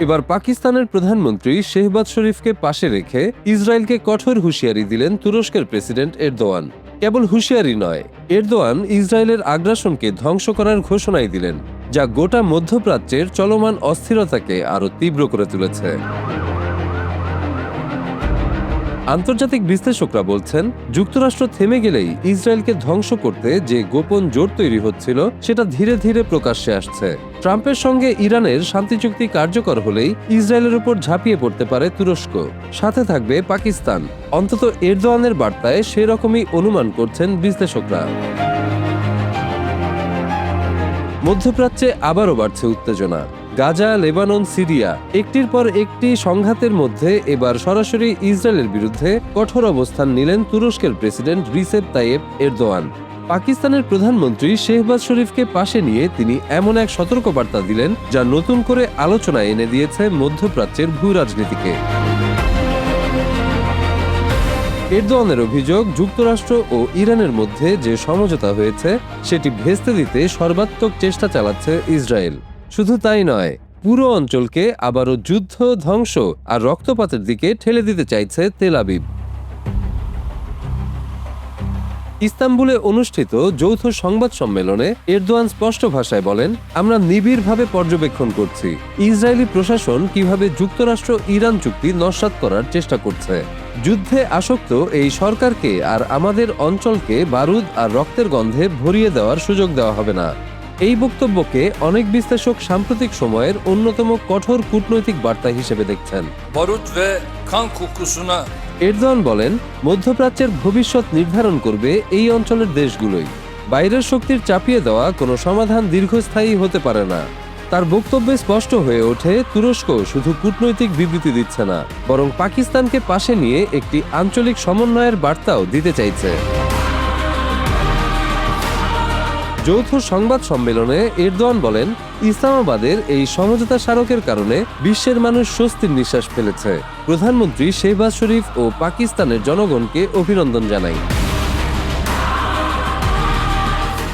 এবার পাকিস্তানের প্রধানমন্ত্রী শেহবাজ শরীফকে পাশে রেখে ইসরায়েলকে কঠোর হুঁশিয়ারি দিলেন তুরস্কের প্রেসিডেন্ট এরদোয়ান। কেবল হুঁশিয়ারি নয়, এরদোয়ান ইসরায়েলের আগ্রাসনকে ধ্বংস করার ঘোষণাই দিলেন, যা গোটা মধ্যপ্রাচ্যের চলমান অস্থিরতাকে আরও তীব্র করে তুলেছে। আন্তর্জাতিক বিশ্লেষকরা বলছেন, যুক্তরাষ্ট্র থেমে গেলেই ইসরায়েলকে ধ্বংস করতে যে গোপন জোট তৈরি হচ্ছিল সেটা ধীরে ধীরে প্রকাশ্যে আসছে। ট্রাম্পের সঙ্গে ইরানের শান্তি চুক্তি কার্যকর হলেই ইসরায়েলের উপর ঝাঁপিয়ে পড়তে পারে তুরস্ক, সাথে থাকবে পাকিস্তান। অন্তত এরদোয়ানের বার্তায় সেরকমই অনুমান করছেন বিশ্লেষকরা। মধ্যপ্রাচ্যে আবারও বাড়ছে উত্তেজনা। গাজা, লেবানন, সিরিয়া একটির পর একটি সংঘাতের মধ্যে এবার সরাসরি ইসরায়েলের বিরুদ্ধে কঠোর অবস্থান নিলেন তুরস্কের প্রেসিডেন্ট রিসেপ তাইয়েপ এরদোয়ান। পাকিস্তানের প্রধানমন্ত্রী শেহবাজ শরীফকে পাশে নিয়ে তিনি এমন এক সতর্কবার্তা দিলেন, যা নতুন করে আলোচনায় এনে দিয়েছে মধ্যপ্রাচ্যের ভূ রাজনীতিকে। এরদোয়ানের অভিযোগ, যুক্তরাষ্ট্র ও ইরানের মধ্যে যে সমঝোতা হয়েছে সেটি ভেস্তে দিতে সর্বাত্মক চেষ্টা চালাচ্ছে ইসরায়েল। শুধু তাই নয়, পুরো অঞ্চলকে আবারও যুদ্ধ, ধ্বংস আর রক্তপাতের দিকে ঠেলে দিতে চাইছে তেল আবিব। ইস্তাম্বুলে অনুষ্ঠিত যৌথ সংবাদ সম্মেলনে এরদোয়ান স্পষ্ট ভাষায় বলেন, আমরা নিবিড়ভাবে পর্যবেক্ষণ করছি ইসরায়েলি প্রশাসন কিভাবে যুক্তরাষ্ট্র ইরান চুক্তি নস্যাৎ করার চেষ্টা করছে। যুদ্ধে আসক্ত এই সরকারকে আর আমাদের অঞ্চলকে বারুদ আর রক্তের গন্ধে ভরিয়ে দেওয়ার সুযোগ দেওয়া হবে না। এই বক্তব্যকে অনেক বিশ্লেষক সাম্প্রতিক সময়ের অন্যতম কঠোর কূটনৈতিক বার্তা হিসেবে দেখছেন। এরদোয়ান বলেন, মধ্যপ্রাচ্যের ভবিষ্যৎ নির্ধারণ করবে এই অঞ্চলের দেশগুলোই। বাইরের শক্তির চাপিয়ে দেওয়া কোনো সমাধান দীর্ঘস্থায়ী হতে পারে না। তার বক্তব্যে স্পষ্ট হয়ে ওঠে, তুরস্ক শুধু কূটনৈতিক বিবৃতি দিচ্ছে না, বরং পাকিস্তানকে পাশে নিয়ে একটি আঞ্চলিক সমন্বয়ের বার্তাও দিতে চাইছে। যৌথ সংবাদ সম্মেলনে এরদোয়ান বলেন, ইসলামাবাদের এই সমঝোতা স্মারকের কারণে বিশ্বের মানুষ স্বস্তির নিঃশ্বাস ফেলেছে। প্রধানমন্ত্রী শেহবাজ শরীফ ও পাকিস্তানের জনগণকে অভিনন্দন জানাই।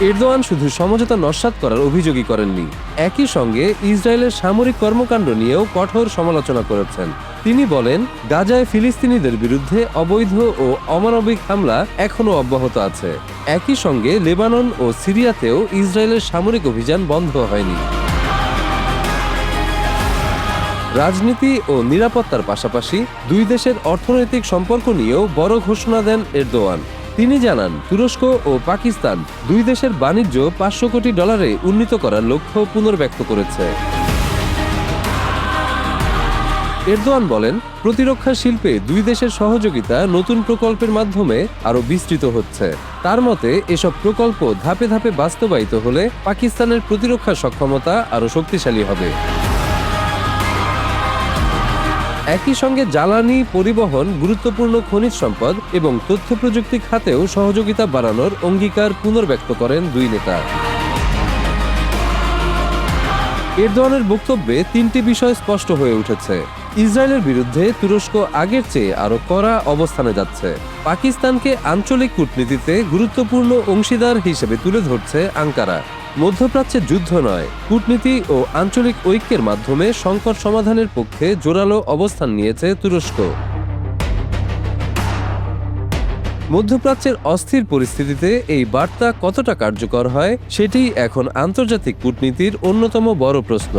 এরদোয়ান শুধু সমঝোতা নস্যাৎ করার অভিযোগই করেননি, একই সঙ্গে ইসরায়েলের সামরিক কর্মকাণ্ড নিয়েও কঠোর সমালোচনা করেছেন। তিনি বলেন, গাজায় ফিলিস্তিনিদের বিরুদ্ধে অবৈধ ও অমানবিক হামলা এখনও অব্যাহত আছে। একই সঙ্গে লেবানন ও সিরিয়াতেও ইসরায়েলের সামরিক অভিযান বন্ধ হয়নি। রাজনীতি ও নিরাপত্তার পাশাপাশি দুই দেশের অর্থনৈতিক সম্পর্ক নিয়েও বড় ঘোষণা দেন এরদোয়ান। তিনি জানান, তুরস্ক ও পাকিস্তান দুই দেশের বাণিজ্য $500 কোটি উন্নীত করার লক্ষ্য পুনর্ব্যক্ত করেছে। এরদোয়ান বলেন, প্রতিরক্ষা শিল্পে দুই দেশের সহযোগিতা নতুন প্রকল্পের মাধ্যমে আরও বিস্তৃত হচ্ছে। তার মতে, এসব প্রকল্প ধাপে ধাপে বাস্তবায়িত হলে পাকিস্তানের প্রতিরক্ষা সক্ষমতা আরও শক্তিশালী হবে। একই সঙ্গে জ্বালানি, পরিবহন, গুরুত্বপূর্ণ খনিজ সম্পদ এবং তথ্য প্রযুক্তি খাতেও সহযোগিতা বাড়ানোর অঙ্গীকার পুনর্ব্যক্ত করেন দুই নেতা। এরদোয়ানের বক্তব্যে তিনটি বিষয় স্পষ্ট হয়ে উঠেছে। ইসরায়েলের বিরুদ্ধে তুরস্ক আগের চেয়ে আরও কড়া অবস্থানে যাচ্ছে। পাকিস্তানকে আঞ্চলিক কূটনীতিতে গুরুত্বপূর্ণ অংশীদার হিসেবে তুলে ধরছে আঙ্কারা। মধ্যপ্রাচ্যে যুদ্ধ নয়, কূটনীতি ও আঞ্চলিক ঐক্যের মাধ্যমে সংকট সমাধানের পক্ষে জোরালো অবস্থান নিয়েছে তুরস্ক। মধ্যপ্রাচ্যের অস্থির পরিস্থিতিতে এই বার্তা কতটা কার্যকর হয়, সেটিই এখন আন্তর্জাতিক কূটনীতির অন্যতম বড় প্রশ্ন।